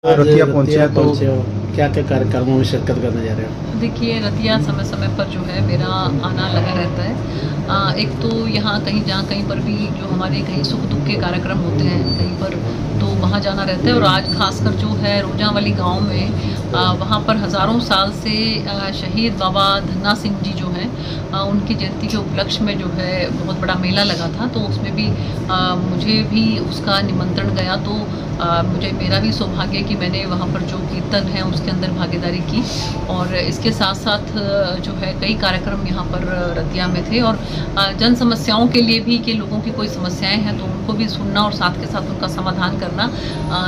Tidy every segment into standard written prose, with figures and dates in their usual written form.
रतिया पहुंचे हैं तो क्या क्या कार्यक्रमों में शिरकत करने जा रहे हो? देखिए, रतिया समय समय पर जो है मेरा आना लगा रहता है। एक तो यहाँ कहीं पर भी जो हमारे कहीं सुख दुख के कार्यक्रम होते हैं कहीं पर, तो वहाँ जाना रहता है। और आज खासकर जो है रोजावाली गांव में वहाँ पर हज़ारों साल से शहीद बाबा धन्ना सिंह जी जो हैं उनकी जयंती के उपलक्ष्य में जो है बहुत बड़ा मेला लगा था। तो उसमें भी मुझे भी उसका निमंत्रण गया। तो मेरा भी सौभाग्य कि मैंने वहाँ पर जो कीर्तन है उसके अंदर भागीदारी की। और इसके साथ साथ जो है कई कार्यक्रम यहाँ पर रतिया में थे। और जन समस्याओं के लिए भी कि लोगों की कोई समस्याएं हैं तो उनको भी सुनना और साथ के साथ उनका समाधान करना,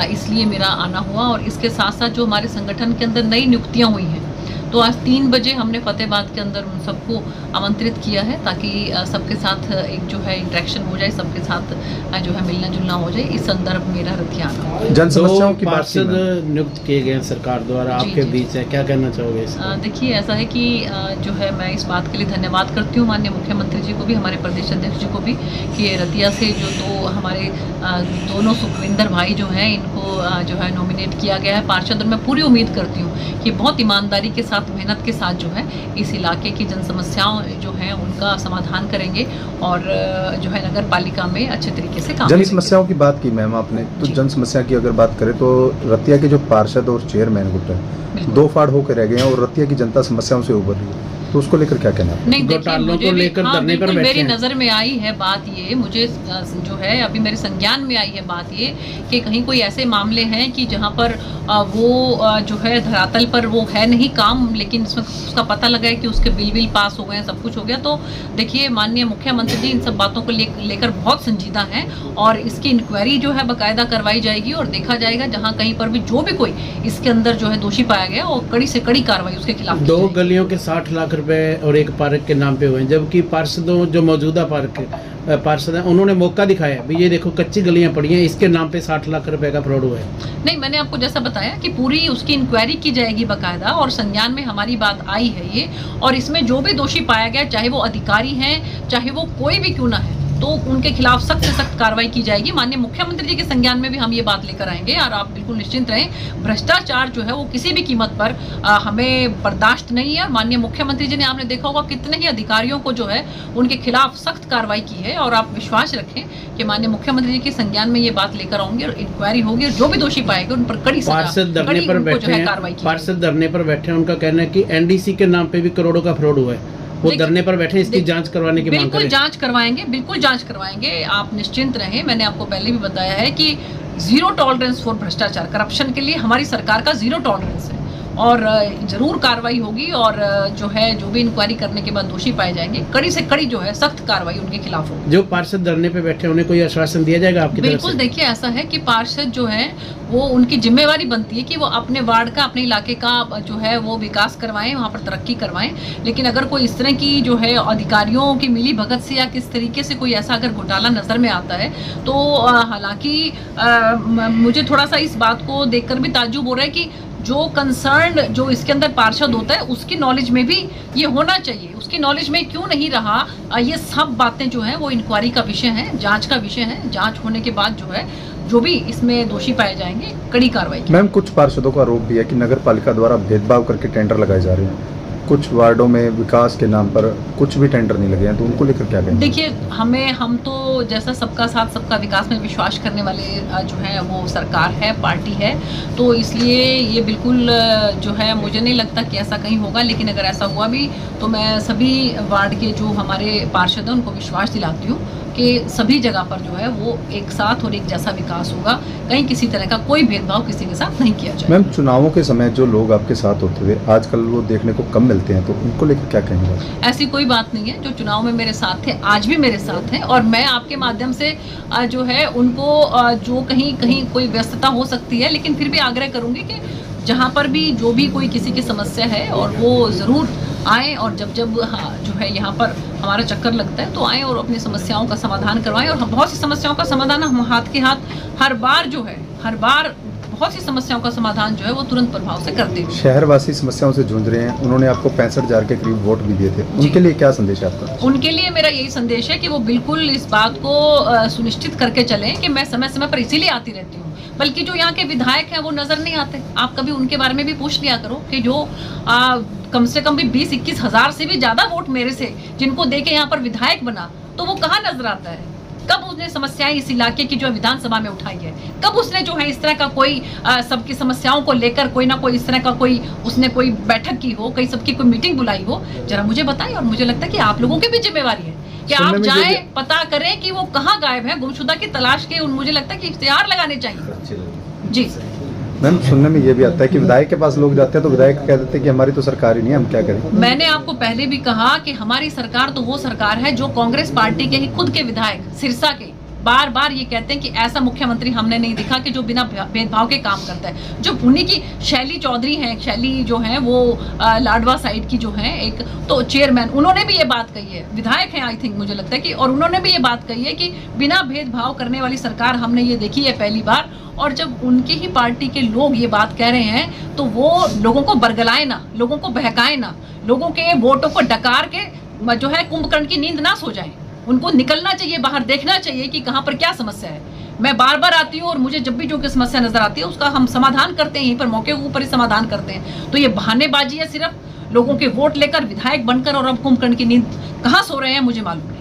इसलिए मेरा आना हुआ। और इसके साथ साथ जो हमारे संगठन के अंदर नई नियुक्तियाँ हुई हैं, तो आज 3 बजे हमने फतेहाबाद के अंदर उन सबको आमंत्रित किया है ताकि सबके साथ एक जो है इंटरेक्शन हो जाए, सबके साथ जो है मिलना जुलना हो जाए। इस संदर्भ मेरा रतिया आना। जन समस्याओं की बात पार्षद नियुक्त किए गए हैं सरकार द्वारा आपके बीच है, क्या कहना चाहोगे? देखिए, ऐसा है कि जो है मैं इस बात के लिए धन्यवाद करती हूँ माननीय मुख्यमंत्री जी को भी, हमारे प्रदेश अध्यक्ष जी को भी, कि रतिया से जो दो हमारे दोनों सुखविंदर भाई जो हैं इनको जो है नॉमिनेट किया गया है पार्षद। और मैं पूरी उम्मीद करती हूँ कि बहुत ईमानदारी के साथ, मेहनत के साथ जो है इस इलाके की जन समस्याएं जो हैं उनका समाधान करेंगे और जो है नगर पालिका में अच्छे तरीके से काम जन समस्याओं की बात की मैम आपने, तो जन समस्या की अगर बात करें तो रतिया के जो पार्षद और चेयरमैन गुट है दो फाड़ होकर रह गए हैं और रतिया की जनता समस्याओं से उभर रही है, तो उसको लेकर क्या कहना है? नहीं, देखिए, मुझे भी मेरी हैं। नज़र में आई है बात ये, मुझे जो है अभी मेरे संज्ञान में आई है बात ये कि कहीं कोई ऐसे मामले हैं कि जहां पर वो जो है धरातल पर वो है नहीं काम, लेकिन उसमें उसका पता लगा है कि उसके बिल पास हो गए हैं, सब कुछ हो गया। तो देखिए, माननीय मुख्यमंत्री जी इन सब बातों को लेकर बहुत संजीदा हैं और इसकी इंक्वायरी जो है बाकायदा करवाई जाएगी और देखा जाएगा जहाँ कहीं पर भी जो भी कोई इसके अंदर जो है दोषी पाया गया और कड़ी से कड़ी कार्रवाई उसके खिलाफ। 2 गलियों के 60 लाख रुपए और एक पार्क के नाम पे हुए हैं, जबकि पार्षदों जो मौजूदा पार्षद हैं उन्होंने मौका दिखाया भी ये देखो कच्ची गलियां पड़ी हैं, इसके नाम पे 60 लाख रुपए का फ्रॉड हुआ है। नहीं, मैंने आपको जैसा बताया कि पूरी उसकी इंक्वायरी की जाएगी बाकायदा और संज्ञान में हमारी बात आई है ये। और इसमें जो भी दोषी पाया गया, चाहे वो अधिकारी हैं चाहे वो कोई भी क्यों ना है, तो उनके खिलाफ सख्त से सख्त कार्रवाई की जाएगी। माननीय मुख्यमंत्री जी के संज्ञान में भी हम ये बात लेकर आएंगे और आप बिल्कुल निश्चिंत रहें, भ्रष्टाचार जो है वो किसी भी कीमत पर हमें बर्दाश्त नहीं है। माननीय मुख्यमंत्री जी ने, आपने देखा होगा कितने ही अधिकारियों को जो है उनके खिलाफ सख्त कार्रवाई की है। और आप विश्वास रखें कि माननीय मुख्यमंत्री जी के संज्ञान में ये बात लेकर आऊंगी और इंक्वायरी होगी और जो भी दोषी पाएंगे उन पर कड़ी सजा, पार्षद धरने पर बैठे हैं, उनका कहना है कि एनडीसी के नाम पे भी करोड़ों का फ्रॉड हुआ है, वो धरने पर बैठे, इसकी जांच करवाने की मांग करें। बिल्कुल जांच करवाएंगे, बिल्कुल जांच करवाएंगे, आप निश्चिंत रहें। मैंने आपको पहले भी बताया है कि 0 टॉलरेंस फॉर भ्रष्टाचार, करप्शन के लिए हमारी सरकार का 0 टॉलरेंस है और जरूर कार्रवाई होगी। और जो है जो भी इंक्वायरी करने के बाद दोषी पाए जाएंगे, कड़ी से कड़ी जो है सख्त कार्रवाई उनके खिलाफ होगी। जो पार्षद धरने पे बैठे उन्हें कोई आश्वासन दिया जाएगा आपकी तरफ से? बिल्कुल, देखिए, ऐसा है कि पार्षद जो है वो उनकी जिम्मेवारी बनती है कि वो अपने वार्ड का, अपने इलाके का जो है वो विकास करवाएं, वहाँ पर तरक्की करवाएं। लेकिन अगर कोई इस तरह की जो है अधिकारियों की मिली भगत से या किस तरीके से कोई ऐसा अगर घोटाला नजर में आता है तो हालांकि मुझे थोड़ा सा इस बात को देखकर भी ताज्जुब हो रहा है कि जो कंसर्न जो इसके अंदर पार्षद होता है उसकी नॉलेज में भी ये होना चाहिए, उसकी नॉलेज में क्यों नहीं रहा। ये सब बातें जो हैं वो इंक्वायरी का विषय है, जांच का विषय है। जांच होने के बाद जो है जो भी इसमें दोषी पाए जाएंगे कड़ी कार्रवाई की। मैम, कुछ पार्षदों का आरोप भी है कि नगर पालिका द्वारा भेदभाव करके टेंडर लगाए जा रहे हैं, कुछ वार्डों में विकास के नाम पर कुछ भी टेंडर नहीं लगे हैं, तो उनको लेकर क्या कहेंगे? देखिए, हम तो जैसा सबका साथ सबका विकास में विश्वास करने वाले जो है वो सरकार है, पार्टी है, तो इसलिए ये बिल्कुल जो है मुझे नहीं लगता कि ऐसा कहीं होगा। लेकिन अगर ऐसा हुआ भी तो मैं सभी वार्ड के जो हमारे पार्षद हैं उनको विश्वास दिलाती हूँ कि सभी जगह पर जो है वो एक साथ और एक जैसा विकास होगा, कहीं किसी तरह का कोई भेदभाव किसी के साथ नहीं किया जाए। मैम, चुनावों के समय जो लोग आपके साथ होते थे आजकल वो देखने को कम मिलते हैं, तो उनको लेकर क्या कहेंगे? ऐसी कोई बात नहीं है, जो चुनाव में मेरे साथ थे आज भी मेरे साथ हैं और मैं आपके माध्यम से जो है उनको जो कहीं कोई व्यस्तता हो सकती है, लेकिन फिर भी आग्रह करूंगी कि जहाँ पर भी जो भी कोई किसी की समस्या है और वो ज़रूर आएँ और जब जो है यहाँ पर हमारा चक्कर लगता है तो आएँ और अपनी समस्याओं का समाधान करवाएं। और बहुत सी समस्याओं का समाधान हम हाथ के हाथ हर बार बहुत सी समस्याओं का समाधान जो है वो तुरंत प्रभाव से करते हैं। शहरवासी समस्याओं से जूझ रहे हैं, उन्होंने आपको 65,000 के करीब वोट भी दिए थे, उनके लिए क्या संदेश है आपका? उनके लिए मेरा यही संदेश है कि वो बिल्कुल इस बात को सुनिश्चित करके चलें कि मैं समय समय पर इसीलिए आती रहती हूँ बल्कि जो यहाँ के विधायक हैं वो नजर नहीं आते। आप कभी उनके बारे में भी पूछ लिया करो कि जो कम से कम भी 20-21 हज़ार से भी ज्यादा वोट मेरे से जिनको देके यहाँ पर विधायक बना, तो वो कहाँ नजर आता है? कब उसने समस्याएं इस इलाके की जो विधानसभा में उठाई है? कब उसने जो है इस तरह का कोई सबकी समस्याओं को लेकर कोई ना कोई इस तरह का कोई उसने कोई बैठक की हो, कहीं सबकी कोई मीटिंग बुलाई हो? जरा मुझे बताएं। और मुझे लगता है कि आप लोगों की भी जिम्मेवारी है कि आप जाएं, पता करें कि वो कहाँ गायब है, गुमशुदा की तलाश के। मुझे लगता है कि इख्तियार लगाने चाहिए। जी मैम, सुनने में ये भी आता है कि विधायक के पास लोग जाते हैं तो विधायक कह देते हैं कि हमारी तो सरकार ही नहीं है, हम क्या करें। मैंने आपको पहले भी कहा कि हमारी सरकार तो वो सरकार है जो कांग्रेस पार्टी के ही खुद के विधायक सिरसा के बार बार ये कहते हैं कि ऐसा मुख्यमंत्री हमने नहीं दिखा कि जो बिना भेदभाव के काम करता है। जो उन्हीं की शैली चौधरी हैं, शैली जो है वो लाडवा साइड की जो है एक तो चेयरमैन, उन्होंने भी ये बात कही है, विधायक हैं आई थिंक मुझे लगता है कि, और उन्होंने भी ये बात कही है कि बिना भेदभाव करने वाली सरकार हमने ये देखी है पहली बार। और जब उनकी ही पार्टी के लोग ये बात कह रहे हैं तो वो लोगों को बरगलाए ना, लोगों को बहकाए ना, लोगों के वोटों को डकार के जो है कुंभकर्ण की नींद ना सो जाए। उनको निकलना चाहिए बाहर, देखना चाहिए कि कहाँ पर क्या समस्या है। मैं बार बार आती हूँ और मुझे जब भी जो की समस्या नजर आती है उसका हम समाधान करते हैं, यहीं पर मौके के ऊपर ही समाधान करते हैं। तो ये बहानेबाजी है सिर्फ, लोगों के वोट लेकर विधायक बनकर, और अब कुंभकर्ण की नींद कहाँ सो रहे हैं मुझे मालूम।